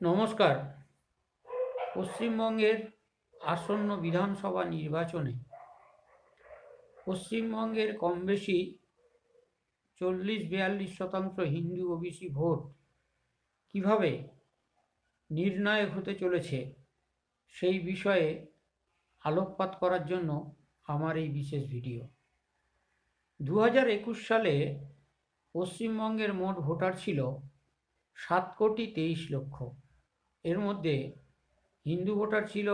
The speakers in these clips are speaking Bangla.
নমস্কার। পশ্চিমবঙ্গের আসন্ন বিধানসভা নির্বাচনে পশ্চিমবঙ্গের কমবেশি 40-42% হিন্দু ওবিসি ভোট কিভাবে নির্ণায়ক হতে চলেছে সেই বিষয়ে আলোকপাত করার জন্য আমার এই বিশেষ ভিডিও। 2021 সালে পশ্চিমবঙ্গের মোট ভোটার ছিল 7,23,00,000। এর মধ্যে হিন্দু ভোটার ছিল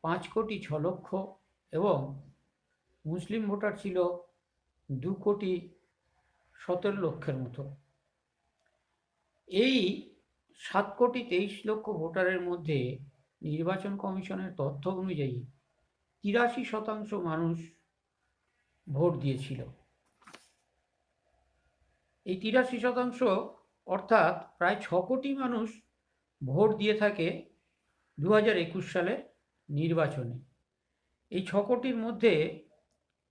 5,06,00,000 এবং মুসলিম ভোটার ছিল 2,17,00,000 মতো। এই 7,23,00,000 ভোটারের মধ্যে নির্বাচন কমিশনের তথ্য অনুযায়ী 83% মানুষ ভোট দিয়েছিল। এই 83% অর্থাৎ প্রায় 6 কোটি মানুষ ভোট দিয়ে থাকে 2021 সালে নির্বাচনে। এই 6 কোটির মধ্যে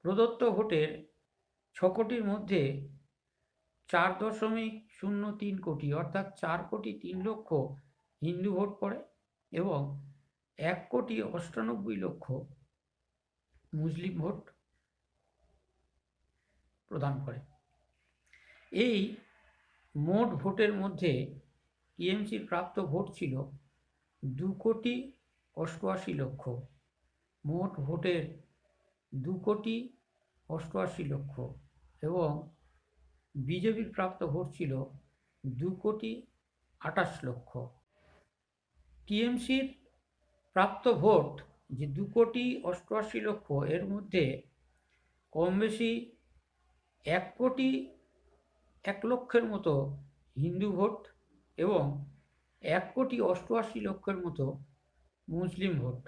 প্রদত্ত ভোটের 6 কোটির মধ্যে 4.03 কোটি অর্থাৎ 4,03,00,000 হিন্দু ভোট পড়ে এবং 1,98,00,000 মুসলিম ভোট প্রদান করে। এই মোট ভোটের মধ্যে টিএমসির প্রাপ্ত ভোট ছিল 2,88,00,000। মোট ভোটের 2,88,00,000 এবং বিজেপির প্রাপ্ত ভোট ছিল 2,28,00,000। টিএমসির প্রাপ্ত ভোট যে 2,88,00,000 এর মধ্যে কম বেশি 1,01,00,000 মতো হিন্দু ভোট এবং 1,88,00,000 মতো মুসলিম ভোট।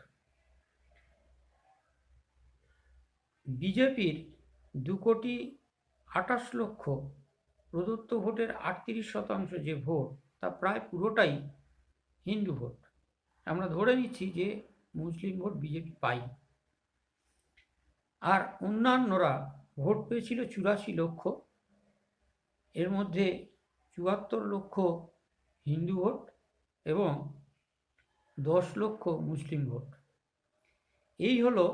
বিজেপির 2,28,00,000 প্রদত্ত ভোটের 38% যে ভোট তা প্রায় পুরোটাই হিন্দু ভোট। আমরা ধরে নিচ্ছি যে মুসলিম ভোট বিজেপি পায়। আর অন্যান্যরা ভোট পেয়েছিল 84,00,000। এর মধ্যে 74,00,000 হিন্দু ভোট এবং 10,00,000 মুসলিম ভোট। এই হলো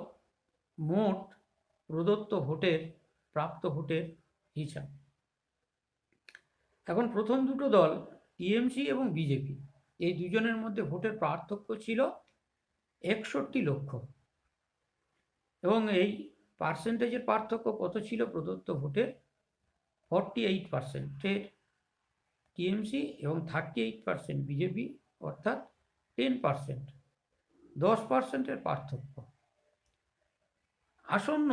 মোট প্রদত্ত ভোটের প্রাপ্ত ভোটের হিসাব। এখন প্রথম দুটো দল টিএমসি এবং বিজেপি, এই দুজনের মধ্যে ভোটের পার্থক্য ছিল 61,00,000 এবং এই পার্সেন্টেজের পার্থক্য কত ছিল? প্রদত্ত ভোটের 48% টিএমসি এবং 38% বিজেপি, অর্থাৎ 10%, 10%-এর পার্থক্য। আসন্ন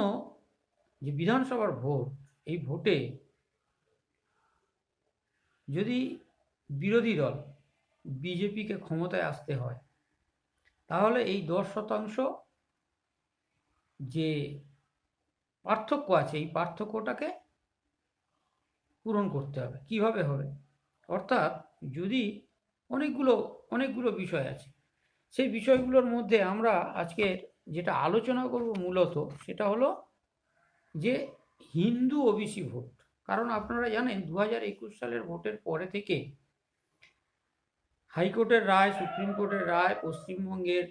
যে বিধানসভার ভোট, এই ভোটে যদি বিরোধী দল বিজেপিকে ক্ষমতায় আসতে হয় তাহলে এই 10% যে পার্থক্য আছে এই পার্থক্যটাকে পূরণ করতে হবে। কিভাবে হবে? অর্থাৎ যদি অনেকগুলো বিষয় আছে, সেই বিষয়গুলোর মধ্যে আমরা আজকের যেটা আলোচনা করব মূলত সেটা হলো যে হিন্দু ওবিসি ভোট। কারণ আপনারা জানেন 2021 সালের ভোটের পরে থেকে হাইকোর্টের রায়, সুপ্রিম কোর্টের রায় পশ্চিমবঙ্গের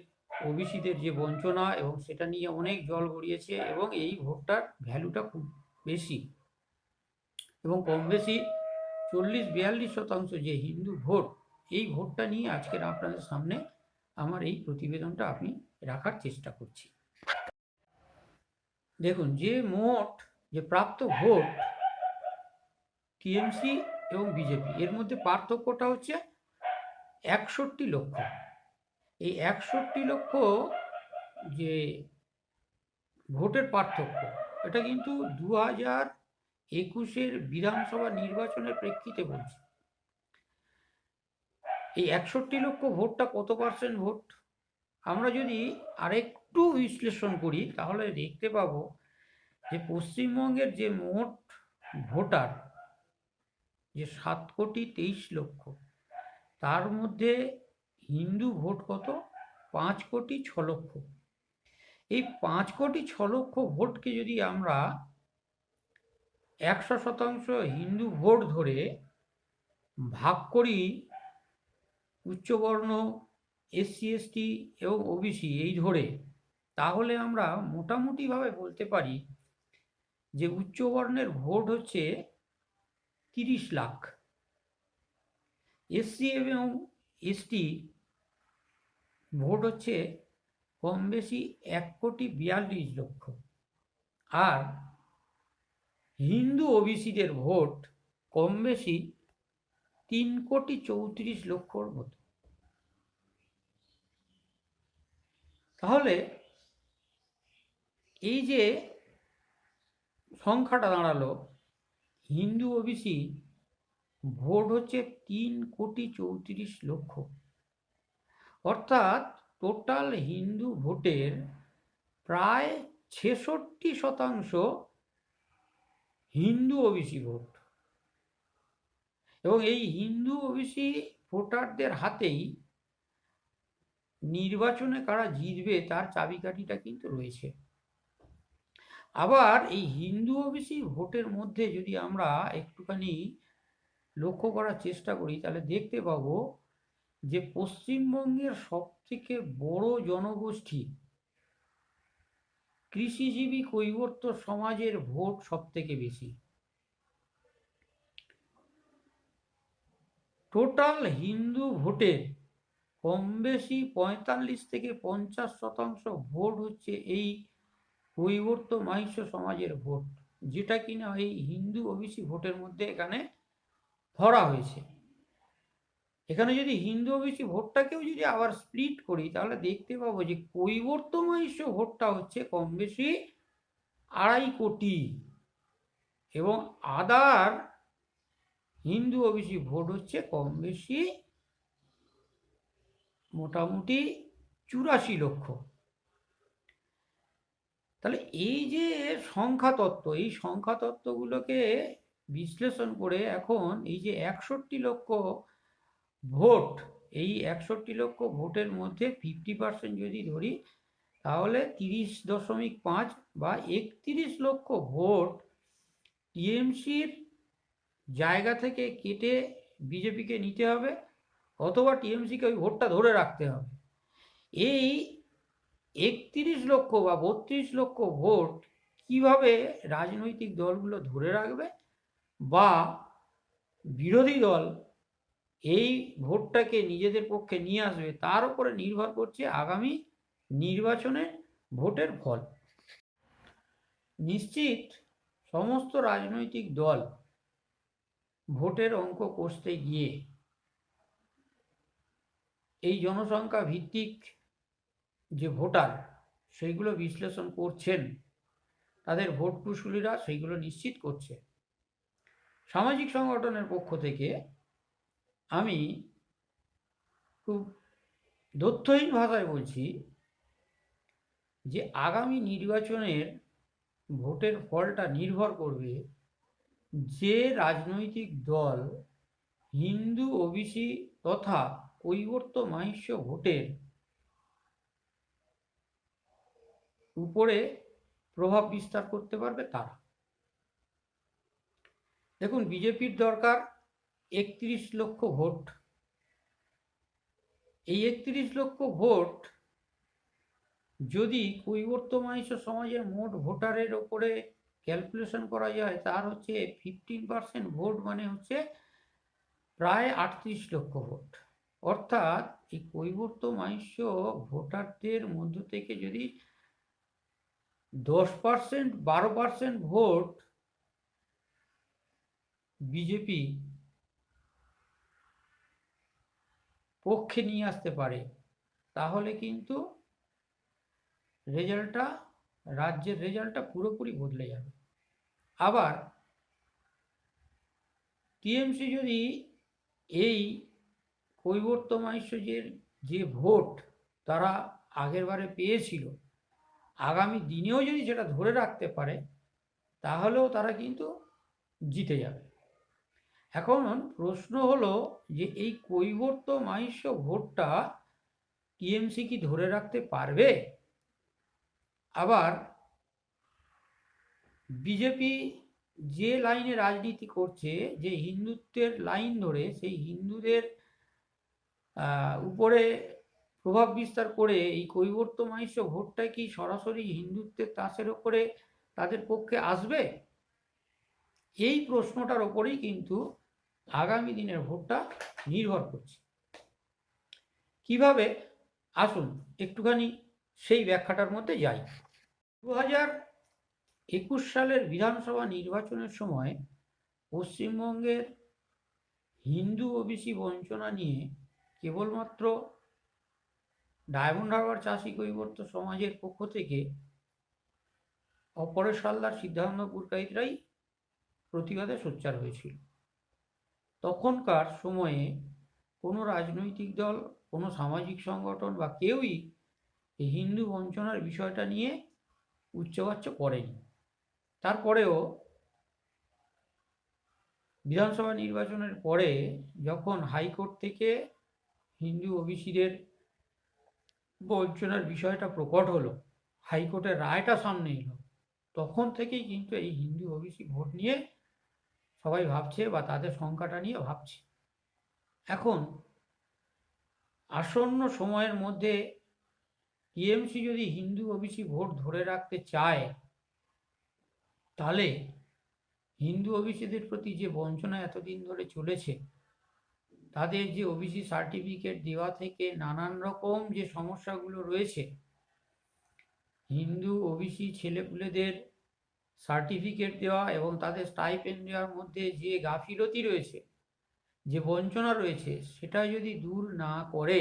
ওবিসিদের যে বঞ্চনা এবং সেটা নিয়ে অনেক জল গড়িয়েছে এবং এই ভোটটার ভ্যালুটা খুব বেশি এবং কম বেশি 40-42% যে হিন্দু ভোট, এই ভোটটা নিয়ে আজকের আপনাদের সামনে আমার এই প্রতিবেদনটা আমি রাখার চেষ্টা করছি। দেখুন, যে মোট যে প্রাপ্ত ভোট টিএমসি এবং বিজেপি, এর মধ্যে পার্থক্যটা হচ্ছে 61,00,000। এই 61,00,000 যে ভোটের পার্থক্য, এটা কিন্তু 2021 বিধানসভা নির্বাচনের প্রেক্ষিতে বলছি। এই 61,00,000 ভোটটা কত পার্সেন্ট ভোট? আমরা যদি আরেকটু বিশ্লেষণ করি তাহলে দেখতে পাবো যে পশ্চিমবঙ্গের যে মোট ভোটার যে 7,23,00,000, তার মধ্যে হিন্দু ভোট কত? 5,06,00,000। এই 5,06,00,000 ভোটকে যদি আমরা 100% হিন্দু ভোট ধরে ভাগ করি উচ্চবর্ণ, এসসি এসটি এবং ওবিসি এই ধরে, তাহলে আমরা মোটামুটিভাবে বলতে পারি যে উচ্চবর্ণের ভোট হচ্ছে 30 লাখ, এসসি এবং এসটি ভোট হচ্ছে কম বেশি 1,42,00,000, আর হিন্দু ওবিসিদের ভোট কম বেশি 3,34,00,000 মতো। তাহলে এই যে সংখ্যাটা দাঁড়ালো, হিন্দু ওবিসি ভোট হচ্ছে 3,34,00,000, অর্থাৎ টোটাল হিন্দু ভোটের প্রায় 66% হিন্দু ওবিসি ভোট। এবং এই হিন্দু ওবিসি ভোটারদের হাতেই নির্বাচনে কারা জিতবে তার চাবিকাঠিটা কিন্তু রয়েছে। আবার এই হিন্দু ওবিসি ভোটের মধ্যে যদি আমরা একটুখানি লক্ষ্য করার চেষ্টা করি, তাহলে দেখতে পাবো যে পশ্চিমবঙ্গের সবথেকে বড় জনগোষ্ঠী কৃষিজীবী কৈবর্ত সমাজের ভোট সবথেকে বেশি। টোটাল হিন্দু ভোটের কম বেশি 45 থেকে 50% ভোট হচ্ছে এই কৈবর্ত মাহিষ্য সমাজের ভোট, যেটা কিনা এই হিন্দু ওবিসি ভোটের মধ্যে এখানে ধরা হয়েছে। এখানে যদি হিন্দু ওবিসি ভোটটাকেও যদি আবার স্প্লিট করি, তাহলে দেখতে পাবো যে কৈবর্ত মাহিষ্য ভোটটা হচ্ছে কম বেশি 2.5 কোটি, এবং আদার হিন্দু ওবিসি ভোট হচ্ছে কম বেশি মোটামুটি 84 লক্ষ। তাহলে এই যে সংখ্যা তত্ত্ব, এই সংখ্যা তত্ত্বগুলোকে বিশ্লেষণ করে এখন এই যে 61 লক্ষ ভোট, এই 61 লক্ষ ভোটের মধ্যে 50% যদি ধরি, তাহলে 30.5 বা 31 লক্ষ ভোট টিএমসির জায়গা থেকে কেটে বিজেপিকে নিতে হবে, অথবা টিএমসিকে ওই ভোটটা ধরে রাখতে হবে। এই 31 লক্ষ বা 32 লক্ষ ভোট কিভাবে রাজনৈতিক দলগুলো ধরে রাখবে বা বিরোধী দল এই ভোটটাকে নিজেদের পক্ষে নিয়ে আসবে, তার উপরে নির্ভর করছে আগামী নির্বাচনের ভোটের ফল। নিশ্চিত সমস্ত রাজনৈতিক দল ভোটের অঙ্ক কষতে গিয়ে এই জনসংখ্যা ভিত্তিক যে ভোটার সেইগুলো বিশ্লেষণ করছেন, তাদের ভোট কুশলীরা সেইগুলো নিশ্চিত করছে। সামাজিক সংগঠনের পক্ষ থেকে আমি খুব তথ্যহীন ভাষায় বলছি যে আগামী নির্বাচনের ভোটের ফলটা নির্ভর করবে যে রাজনৈতিক দল হিন্দু ওবিসি তথা কৈবর্ত মাহিষ্য ভোটের উপরে প্রভাব বিস্তার করতে পারবে তারা। দেখুন, বিজেপির দরকার 31 লক্ষ ভোট। এই 31 লক্ষ ভোট যদি কৈবর্ত মাহিষ্য সমাজের মোট ভোটারের ওপরে ক্যালকুলেশন করা যায়, তার হচ্ছে 15% ভোট, মানে হচ্ছে প্রায় 38 লক্ষ ভোট। অর্থাৎ এই কৈবর্ত মাহিষ্য ভোটারদের মধ্য থেকে যদি 10%, 12% ভোট বিজেপি পক্ষে নিয়ে আসতে পারে, তাহলে কিন্তু রাজ্যের রেজাল্টটা পুরোপুরি বদলে যাবে। আবার টিএমসি যদি এই কৈবর্ত মাহিষ্যের যে ভোট তারা আগের বারে পেয়েছিল, আগামী দিনেও যদি সেটা ধরে রাখতে পারে, তাহলেও তারা কিন্তু জিতে যাবে। এখন প্রশ্ন হলো যে এই কৈবর্ত মাহিষ্য ভোটটা টিএমসি কি ধরে রাখতে পারবে? আবার বিজেপি যে লাইনে রাজনীতি করছে, যে হিন্দুত্বের লাইন ধরে, সেই হিন্দুদের উপরে প্রভাব বিস্তার করে এই কৈবর্ত মাহিষ্য ভোটটা কি সরাসরি হিন্দুত্বের তাসের ওপরে তাদের পক্ষে আসবে? এই প্রশ্নটার ওপরেই কিন্তু আগামী দিনের ভোটটা নির্ভর করছে। কিভাবে? আসুন একটুখানি সেই ব্যাখ্যাটার মধ্যে যাই। 2021 সালের বিধানসভা নির্বাচনের সময় পশ্চিমবঙ্গের হিন্দু ওবিসি বঞ্চনা নিয়ে কেবলমাত্র ডায়মন্ড হারবার চাষি কৈবর্ত সমাজের পক্ষ থেকে অপরেশ হালদার, সিদ্ধার্থ পুরকাইতরাই প্রতিবাদে সোচ্চার হয়েছিল। তখনকার সময়ে কোনো রাজনৈতিক দল, কোনো সামাজিক সংগঠন বা কেউই এই হিন্দু বঞ্চনার বিষয়টা নিয়ে উচ্চবাচ্য করেনি। তারপরেও বিধানসভা নির্বাচনের পরে যখন হাইকোর্ট থেকে হিন্দু ওবিসিদের বঞ্চনার বিষয়টা প্রকট হলো, হাইকোর্টের রায়টা সামনে এলো, তখন থেকেই কিন্তু এই হিন্দু ওবিসি ভোট নিয়ে সবাই ভাবছে বা তাদের সংখ্যাটা নিয়ে ভাবছে। এখন আসন্ন সময়ের মধ্যে টিএমসি যদি হিন্দু ওবিসি ভোট ধরে রাখতে চায়, তাহলে হিন্দু ওবিসিদের প্রতি যে বঞ্চনা এতদিন ধরে চলেছে, তাদের যে ওবিসি সার্টিফিকেট দেওয়া থেকে নানান রকম যে সমস্যাগুলো রয়েছে, হিন্দু ওবিসি ছেলেপুলেদের সার্টিফিকেট দেওয়া এবং তাদের স্টাইপেন্ড দেওয়ার মধ্যে যে গাফিলতি রয়েছে, যে বঞ্চনা রয়েছে, সেটা যদি দূর না করে,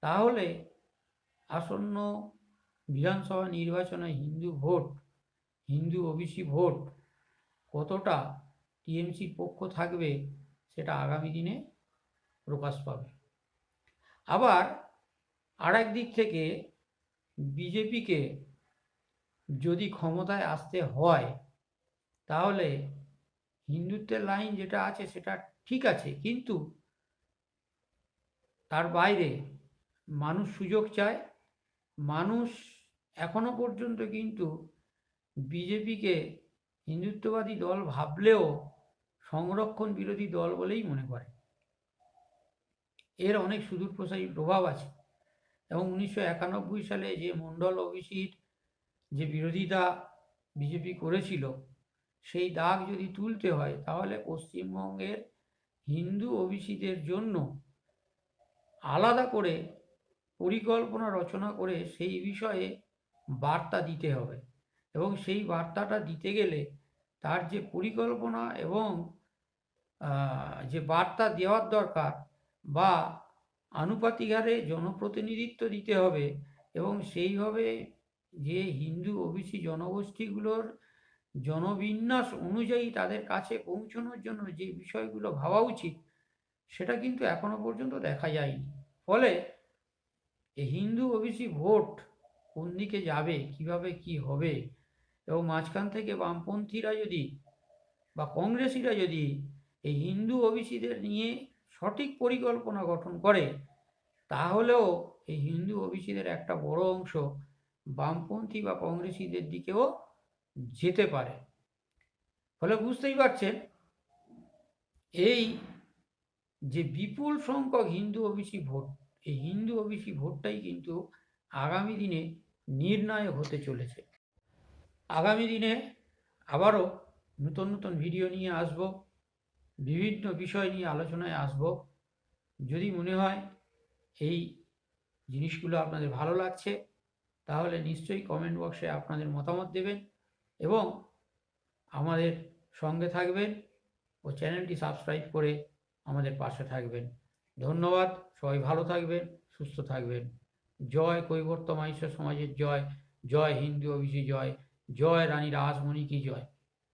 তাহলে আসন্ন বিধানসভা নির্বাচনে হিন্দু ওবিসি ভোট কতটা টিএমসির পক্ষ থাকবে সেটা আগামী দিনে প্রকাশ পাবে। আবার আর এক দিক থেকে বিজেপিকে যদি ক্ষমতায় আসতে হয়, তাহলে হিন্দুত্বের লাইন যেটা আছে সেটা ঠিক আছে, কিন্তু তার বাইরে মানুষ সুযোগ চায়। মানুষ এখনো পর্যন্ত কিন্তু বিজেপিকে হিন্দুত্ববাদী দল ভাবলেও সংরক্ষণ বিরোধী দল বলেই মনে করে। এর অনেক সুদূরপ্রসারী প্রভাব আছে এবং 1991 সালে যে মণ্ডল ওবিসির যে বিরোধিতা বিজেপি করেছিল, সেই দাগ যদি তুলতে হয়, তাহলে পশ্চিমবঙ্গের হিন্দু ওবিসিদের জন্য আলাদা করে পরিকল্পনা রচনা করে সেই বিষয়ে বার্তা দিতে হবে। এবং সেই বার্তাটা দিতে গেলে তার যে পরিকল্পনা এবং যে বার্তা দেওয়ার দরকার বা আনুপাতিক হারে জনপ্রতিনিধিত্ব দিতে হবে, এবং সেইভাবে যে হিন্দু ওবিসি জনগোষ্ঠীগুলোর জনবিন্যাস অনুযায়ী তাদের কাছে পৌঁছানোর জন্য যে বিষয়গুলো ভাবা উচিত, সেটা কিন্তু এখনো পর্যন্ত দেখা যায়নি। ফলে এই হিন্দু ওবিসি ভোট কোন দিকে যাবে, কিভাবে কি হবে, এবং মাঝখান থেকে বামপন্থীরা যদি বা কংগ্রেসিরা যদি এই হিন্দু ওবিসিদের নিয়ে সঠিক পরিকল্পনা গঠন করে, তাহলেও এই হিন্দু ওবিসিদের একটা বড় অংশ বামপন্থী বা কংগ্রেসিদের দিকেও যেতে পারে। ফলে বুঝতেই পারছেন, এই যে বিপুল সংখ্যক হিন্দু ওবিসি ভোট, এই হিন্দু ওবিসি ভোটটাই কিন্তু আগামী দিনে নির্ণায়ক হতে চলেছে। আগামী দিনে আবারও নতুন নতুন ভিডিও নিয়ে আসব, বিভিন্ন বিষয় নিয়ে আলোচনায় আসব। যদি মনে হয় এই জিনিসগুলো আপনাদের ভালো লাগছে, তাহলে নিশ্চয়ই কমেন্ট বক্সে আপনাদের মতামত দেবেন এবং আমাদের সঙ্গে থাকবেন ও চ্যানেলটি সাবস্ক্রাইব করে আমাদের পাশে থাকবেন। ধন্যবাদ। সবাই ভালো থাকবেন, সুস্থ থাকবেন। জয় কৈবর্ত মাহিষ্য সমাজের জয়, জয় হিন্দু ওবিসি জয়, জয় রানী রাসমণি কি জয়।